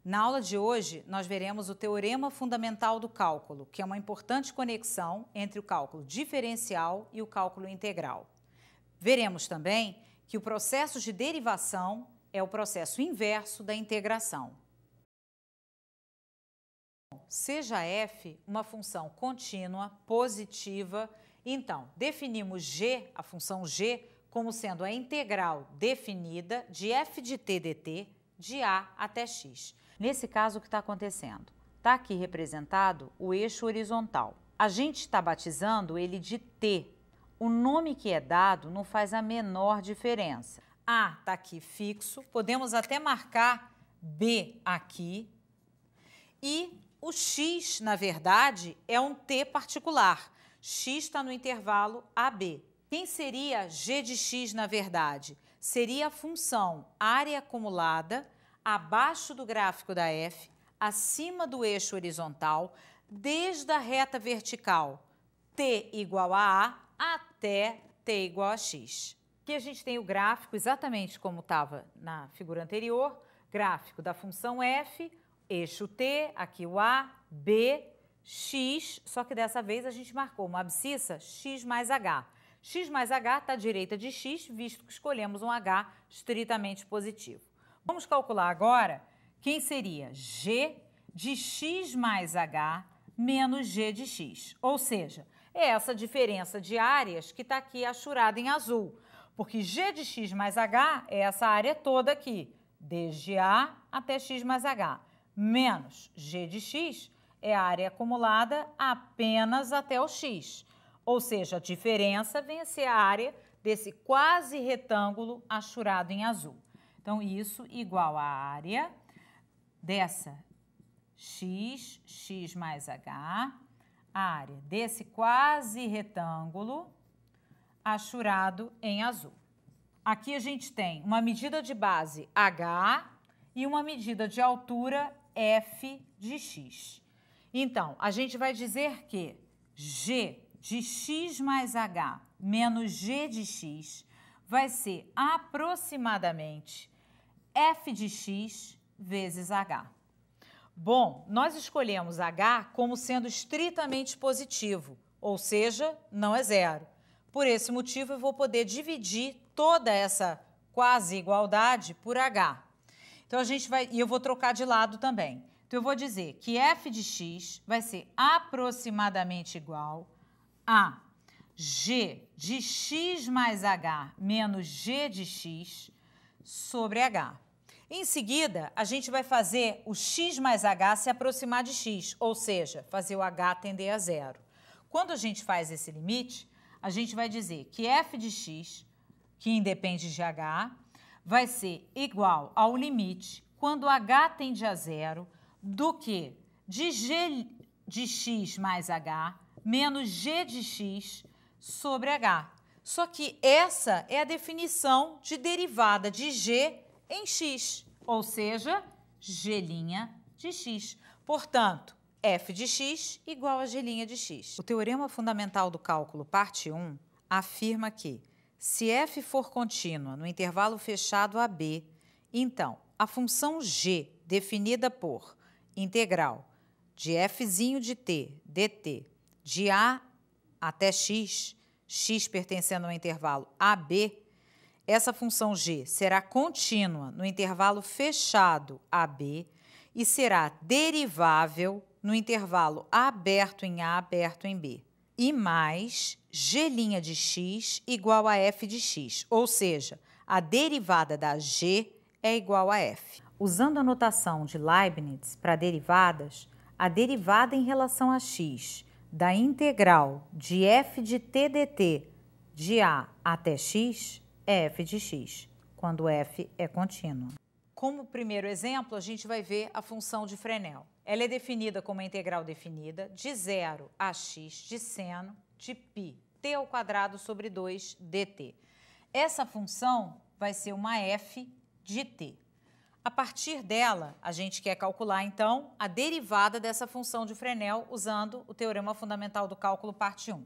Na aula de hoje, nós veremos o teorema fundamental do cálculo, que é uma importante conexão entre o cálculo diferencial e o cálculo integral. Veremos também que o processo de derivação é o processo inverso da integração. Seja f uma função contínua, positiva, então definimos g, a função g, como sendo a integral definida de f de t dt de a até x. Nesse caso, o que está acontecendo? Está aqui representado o eixo horizontal. A gente está batizando ele de t. O nome que é dado não faz a menor diferença. A está aqui fixo, podemos até marcar b aqui. E o x, na verdade, é um t particular. X está no intervalo AB. Quem seria g de x, na verdade? Seria a função área acumulada abaixo do gráfico da f, acima do eixo horizontal, desde a reta vertical t igual a até t igual a x. Aqui a gente tem o gráfico exatamente como estava na figura anterior, gráfico da função f, eixo t, aqui o a, b, x, só que dessa vez a gente marcou uma abscissa x mais h. X mais h está à direita de x, visto que escolhemos um h estritamente positivo. Vamos calcular agora quem seria g de x mais h menos g de x. Ou seja, é essa diferença de áreas que está aqui achurada em azul. Porque g de x mais h é essa área toda aqui, desde a até x mais h. Menos g de x é a área acumulada apenas até o x. Ou seja, a diferença vem a ser a área desse quase retângulo achurado em azul. Então, isso igual a área dessa x mais h, a área desse quase retângulo achurado em azul. Aqui a gente tem uma medida de base h e uma medida de altura f de x. Então, a gente vai dizer que g de x mais h menos g de x vai ser aproximadamente f de x vezes h. Bom, nós escolhemos h como sendo estritamente positivo, ou seja, não é zero. Por esse motivo, eu vou poder dividir toda essa quase igualdade por h. Então, e eu vou trocar de lado também. Então, eu vou dizer que f de x vai ser aproximadamente igual a g de x mais h menos g de x sobre h. Em seguida, a gente vai fazer o x mais h se aproximar de x, ou seja, fazer o h tender a zero. Quando a gente faz esse limite, a gente vai dizer que f de x, que independe de h, vai ser igual ao limite, quando h tende a zero, do que de g de x mais h menos g de x sobre h. Só que essa é a definição de derivada de g em x, ou seja, g' de x. Portanto, f de x igual a g' de x. O teorema fundamental do cálculo, parte 1, afirma que, se f for contínua no intervalo fechado AB, então a função g, definida por integral de f'zinho de t dt de a até x, x pertencendo ao intervalo AB, essa função g será contínua no intervalo fechado AB e será derivável no intervalo aberto em A, aberto em B. E mais g' de x igual a f de x, ou seja, a derivada da g é igual a f. Usando a notação de Leibniz para derivadas, a derivada em relação a x da integral de f de t dt de a até x é f de x, quando f é contínua. Como primeiro exemplo, a gente vai ver a função de Fresnel. Ela é definida como a integral definida de 0 a x de seno de π, t ao quadrado sobre 2 dt. Essa função vai ser uma f de t. A partir dela, a gente quer calcular, então, a derivada dessa função de Fresnel usando o teorema fundamental do cálculo, parte 1.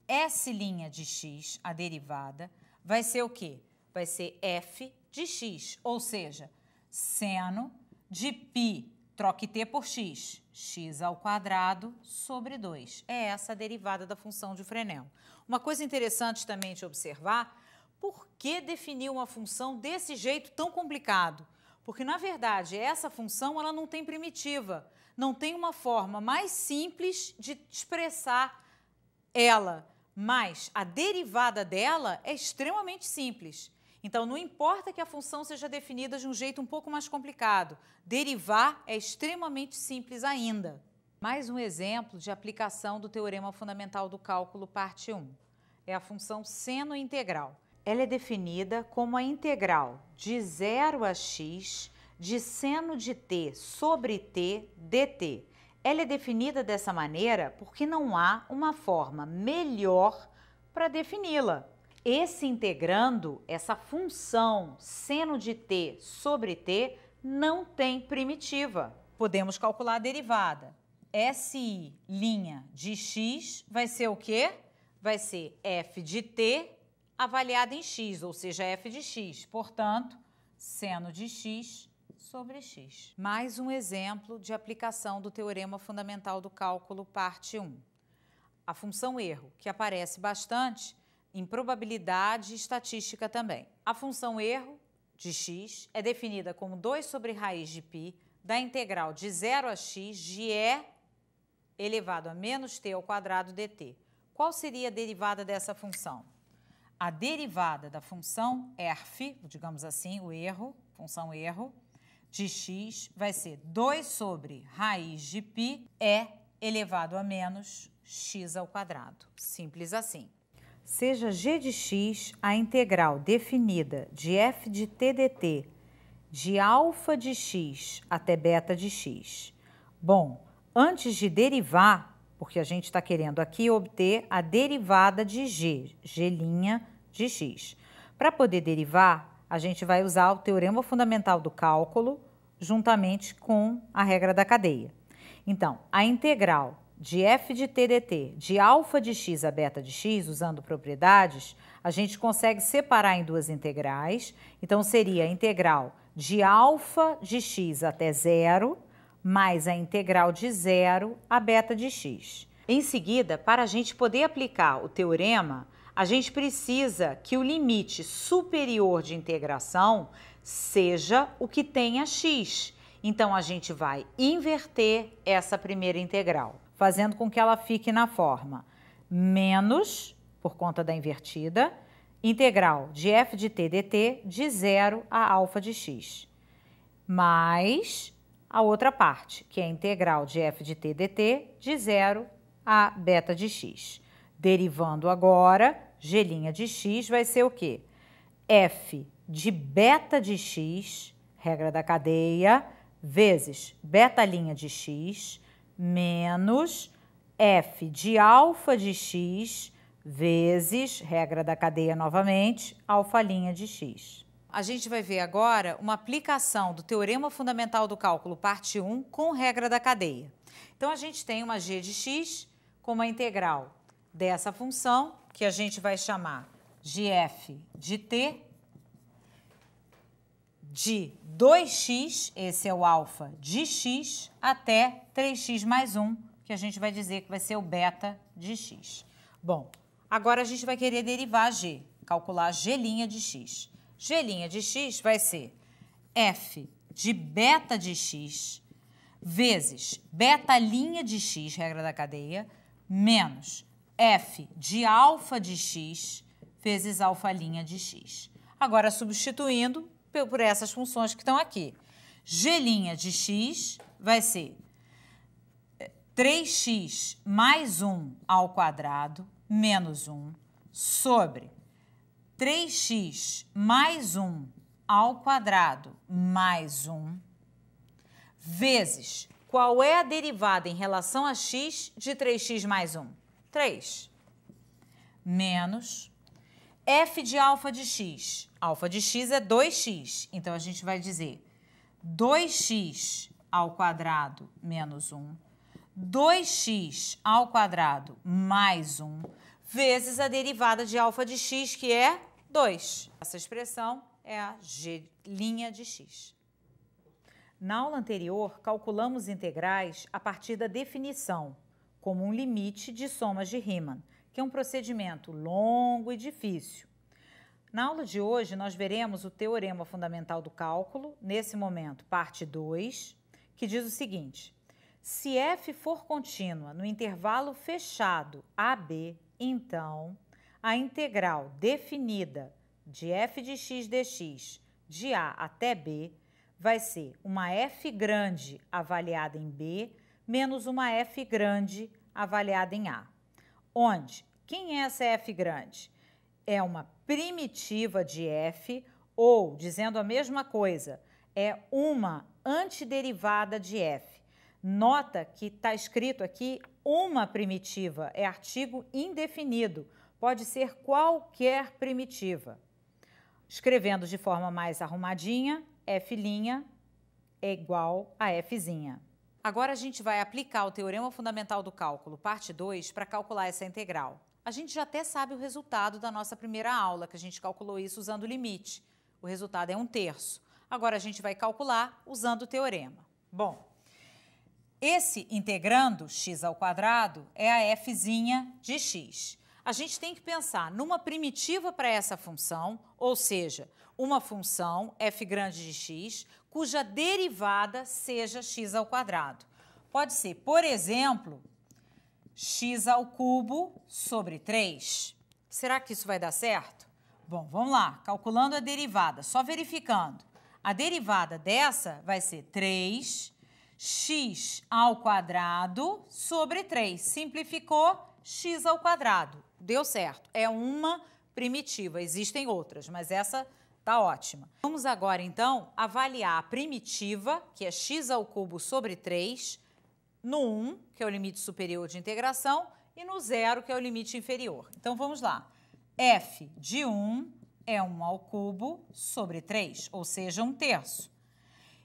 S' de x, a derivada, vai ser o quê? Vai ser f de x, ou seja, seno de π, troque t por x, x² sobre 2. É essa a derivada da função de Fresnel. Uma coisa interessante também de observar, por que definir uma função desse jeito tão complicado? Porque, na verdade, essa função ela não tem primitiva, não tem uma forma mais simples de expressar ela, mas a derivada dela é extremamente simples. Então, não importa que a função seja definida de um jeito um pouco mais complicado, derivar é extremamente simples ainda. Mais um exemplo de aplicação do Teorema Fundamental do Cálculo, parte 1. É a função seno integral. Ela é definida como a integral de 0 a x de seno de t sobre t dt. Ela é definida dessa maneira porque não há uma forma melhor para defini-la. Esse integrando, essa função seno de t sobre t, não tem primitiva. Podemos calcular a derivada. SI' de x vai ser o quê? Vai ser f de t avaliada em x, ou seja, f de x. Portanto, seno de x sobre x. Mais um exemplo de aplicação do Teorema Fundamental do Cálculo, parte 1. A função erro, que aparece bastante em probabilidade e estatística também. A função erro de x é definida como 2 sobre raiz de π da integral de 0 a x de e elevado a menos t ao quadrado dt. Qual seria a derivada dessa função? A derivada da função erf, digamos assim, o erro, função erro, de x vai ser 2 sobre raiz de π e elevado a menos x ao quadrado. Simples assim. Seja g de x a integral definida de f de t dt de alfa de x até beta de x. Bom, antes de derivar, porque a gente está querendo aqui obter a derivada de g, g' de x. Para poder derivar, a gente vai usar o Teorema Fundamental do Cálculo juntamente com a regra da cadeia. Então, a integral de f de t dt de alfa de x a beta de x, usando propriedades, a gente consegue separar em duas integrais. Então, seria a integral de alfa de x até 0, mais a integral de 0 a beta de x. Em seguida, para a gente poder aplicar o teorema, a gente precisa que o limite superior de integração seja o que tenha x. Então, a gente vai inverter essa primeira integral, fazendo com que ela fique na forma menos, por conta da invertida, integral de f de t dt de 0 a alfa de x, mais a outra parte, que é a integral de f de t dt de 0 a beta de x. Derivando agora, g' de x vai ser o quê? F de beta de x, regra da cadeia, vezes beta' de x, menos f de alfa de x, vezes, regra da cadeia novamente, alfa' de x. A gente vai ver agora uma aplicação do Teorema Fundamental do Cálculo, parte 1, com regra da cadeia. Então, a gente tem uma g de x com uma integral dessa função, que a gente vai chamar de f de t, de 2x, esse é o alfa de x, até 3x mais 1, que a gente vai dizer que vai ser o beta de x. Bom, agora a gente vai querer derivar g, calcular g' de x. G' de x vai ser f de beta de x vezes beta' de x, regra da cadeia, menos f de alfa de x vezes alfa' de x. Agora, substituindo por essas funções que estão aqui. G' de x vai ser 3x mais 1 ao quadrado menos 1 sobre 3x mais 1 ao quadrado mais 1 vezes qual é a derivada em relação a x de 3x mais 1? 3. Menos f de alfa de x. Alfa de x é 2x, então a gente vai dizer 2x ao quadrado menos 1, 2x ao quadrado mais 1, vezes a derivada de alfa de x, que é 2. Essa expressão é a g' de x. Na aula anterior, calculamos integrais a partir da definição, como um limite de somas de Riemann, que é um procedimento longo e difícil. Na aula de hoje, nós veremos o teorema fundamental do cálculo, nesse momento, parte 2, que diz o seguinte: se f for contínua no intervalo fechado AB, então a integral definida de f de x dx de A até B vai ser uma f grande avaliada em B menos uma f grande avaliada em A. Onde? Quem é essa f grande? É uma primitiva de f, ou, dizendo a mesma coisa, é uma antiderivada de f. Nota que está escrito aqui uma primitiva, é artigo indefinido, pode ser qualquer primitiva. Escrevendo de forma mais arrumadinha, f' é igual a f'zinha. Agora a gente vai aplicar o teorema fundamental do cálculo, parte 2, para calcular essa integral. A gente já até sabe o resultado da nossa primeira aula, que a gente calculou isso usando o limite. O resultado é 1/3. Agora a gente vai calcular usando o teorema. Bom, esse integrando x² é a f'zinha de x. A gente tem que pensar numa primitiva para essa função, ou seja, uma função f grande de x, cuja derivada seja x². Pode ser, por exemplo, x³ sobre 3. Será que isso vai dar certo? Bom, vamos lá, calculando a derivada, só verificando. A derivada dessa vai ser 3x² sobre 3. Simplificou, x². Deu certo. É uma primitiva, existem outras, mas essa tá ótima. Vamos agora, então, avaliar a primitiva, que é x³ sobre 3, no 1, que é o limite superior de integração, e no 0, que é o limite inferior. Então, vamos lá. f de 1 é 1³ sobre 3, ou seja, 1/3.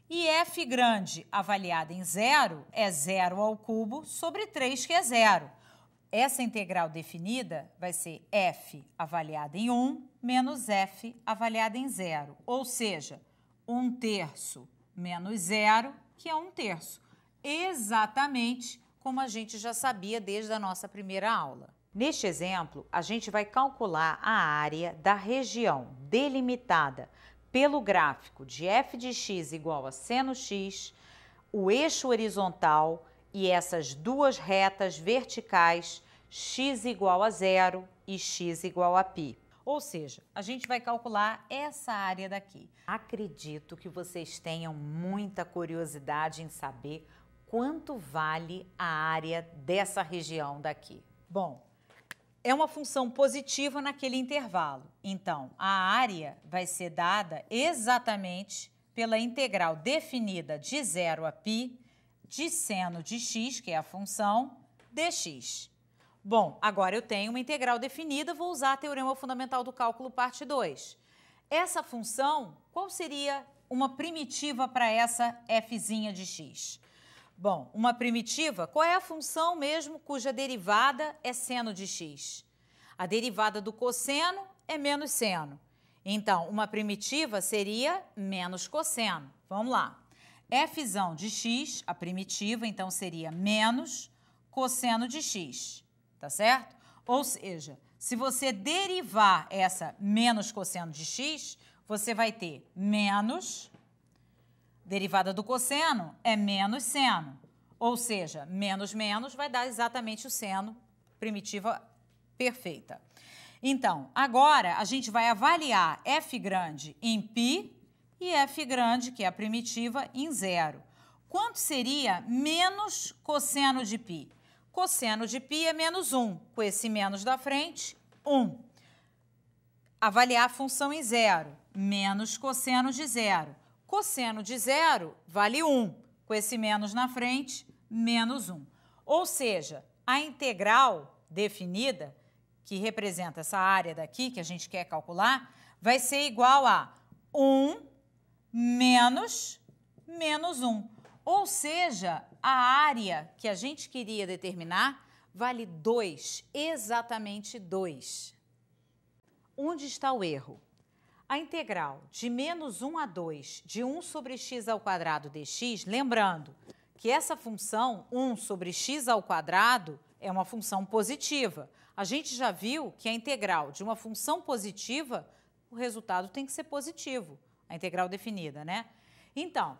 E f grande avaliada em 0 é 0³ sobre 3, que é 0. Essa integral definida vai ser f avaliada em 1 menos f avaliada em 0, ou seja, 1/3 menos 0, que é 1/3. Exatamente como a gente já sabia desde a nossa primeira aula. Neste exemplo, a gente vai calcular a área da região delimitada pelo gráfico de f de x igual a seno x, o eixo horizontal e essas duas retas verticais, x igual a 0 e x igual a π. Ou seja, a gente vai calcular essa área daqui. Acredito que vocês tenham muita curiosidade em saber quanto vale a área dessa região daqui. Bom, é uma função positiva naquele intervalo. Então, a área vai ser dada exatamente pela integral definida de 0 a π de seno de x, que é a função, dx. Bom, agora eu tenho uma integral definida, vou usar o teorema fundamental do cálculo, parte 2. Essa função, qual seria uma primitiva para essa f'zinha de x? Bom, uma primitiva, qual é a função mesmo cuja derivada é seno de x? A derivada do cosseno é menos seno. Então, uma primitiva seria menos cosseno. Vamos lá. F'zão de x, a primitiva, então seria menos cosseno de x, tá certo? Ou seja, se você derivar essa menos cosseno de x, você vai ter menos, derivada do cosseno é menos seno, ou seja, menos menos vai dar exatamente o seno, primitiva perfeita. Então, agora a gente vai avaliar f grande em π e f grande, que é a primitiva, em 0. Quanto seria menos cosseno de π? Cosseno de π é menos 1. Com esse menos da frente, 1. Avaliar a função em 0. Menos cosseno de 0. Cosseno de 0 vale 1. Com esse menos na frente, menos 1. Ou seja, a integral definida, que representa essa área daqui, que a gente quer calcular, vai ser igual a 1 menos 1. Ou seja, a área que a gente queria determinar vale 2, exatamente 2. Onde está o erro? A integral de menos 1 a 2 de 1 sobre x ao quadrado dx, lembrando que essa função 1 sobre x ao quadrado é uma função positiva. A gente já viu que a integral de uma função positiva, o resultado tem que ser positivo, a integral definida, né? Então,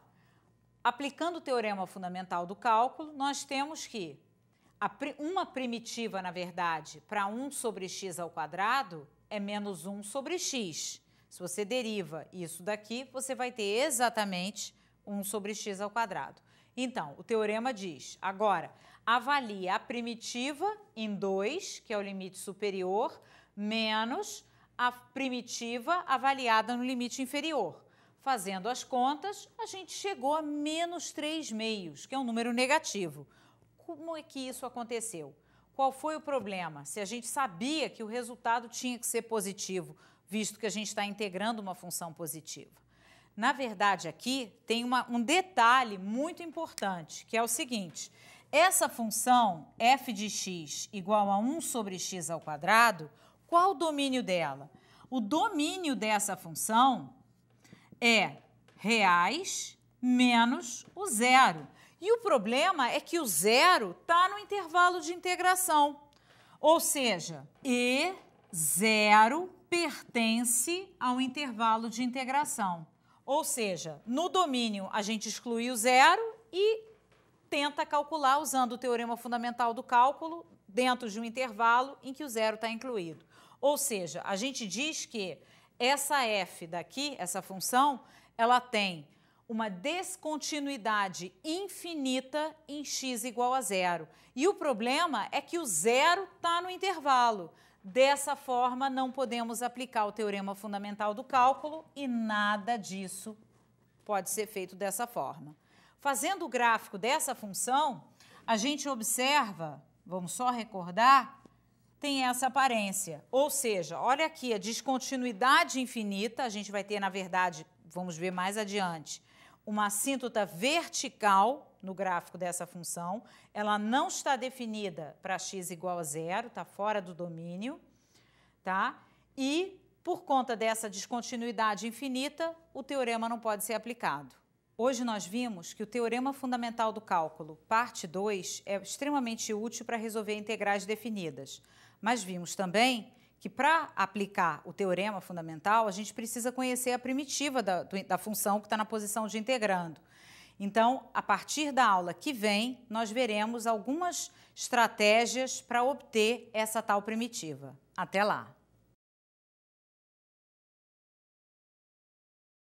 aplicando o teorema fundamental do cálculo, nós temos que uma primitiva, na verdade, para 1 sobre x ao quadrado é menos 1 sobre x. Se você deriva isso daqui, você vai ter exatamente 1 sobre x ao quadrado. Então, o teorema diz, agora, avalie a primitiva em 2, que é o limite superior, menos a primitiva avaliada no limite inferior. Fazendo as contas, a gente chegou a menos 3/2, que é um número negativo. Como é que isso aconteceu? Qual foi o problema? Se a gente sabia que o resultado tinha que ser positivo, visto que a gente está integrando uma função positiva. Na verdade, aqui tem um detalhe muito importante, que é o seguinte: essa função f de x igual a 1 sobre x ao quadrado, qual o domínio dela? O domínio dessa função é reais menos o zero. E o problema é que o zero está no intervalo de integração. Ou seja, E0 pertence ao intervalo de integração. Ou seja, no domínio a gente exclui o zero e tenta calcular usando o teorema fundamental do cálculo dentro de um intervalo em que o zero está incluído. Ou seja, a gente diz que essa f daqui, essa função, ela tem uma descontinuidade infinita em x igual a zero. E o problema é que o zero está no intervalo. Dessa forma, não podemos aplicar o teorema fundamental do cálculo e nada disso pode ser feito dessa forma. Fazendo o gráfico dessa função, a gente observa, vamos só recordar, tem essa aparência. Ou seja, olha aqui, a descontinuidade infinita, a gente vai ter, na verdade, vamos ver mais adiante, uma assíntota vertical no gráfico dessa função, ela não está definida para x igual a zero, está fora do domínio, tá? E, por conta dessa descontinuidade infinita, o teorema não pode ser aplicado. Hoje nós vimos que o teorema fundamental do cálculo, parte 2, é extremamente útil para resolver integrais definidas, mas vimos também que para aplicar o teorema fundamental, a gente precisa conhecer a primitiva da função que está na posição de integrando. Então, a partir da aula que vem, nós veremos algumas estratégias para obter essa tal primitiva. Até lá!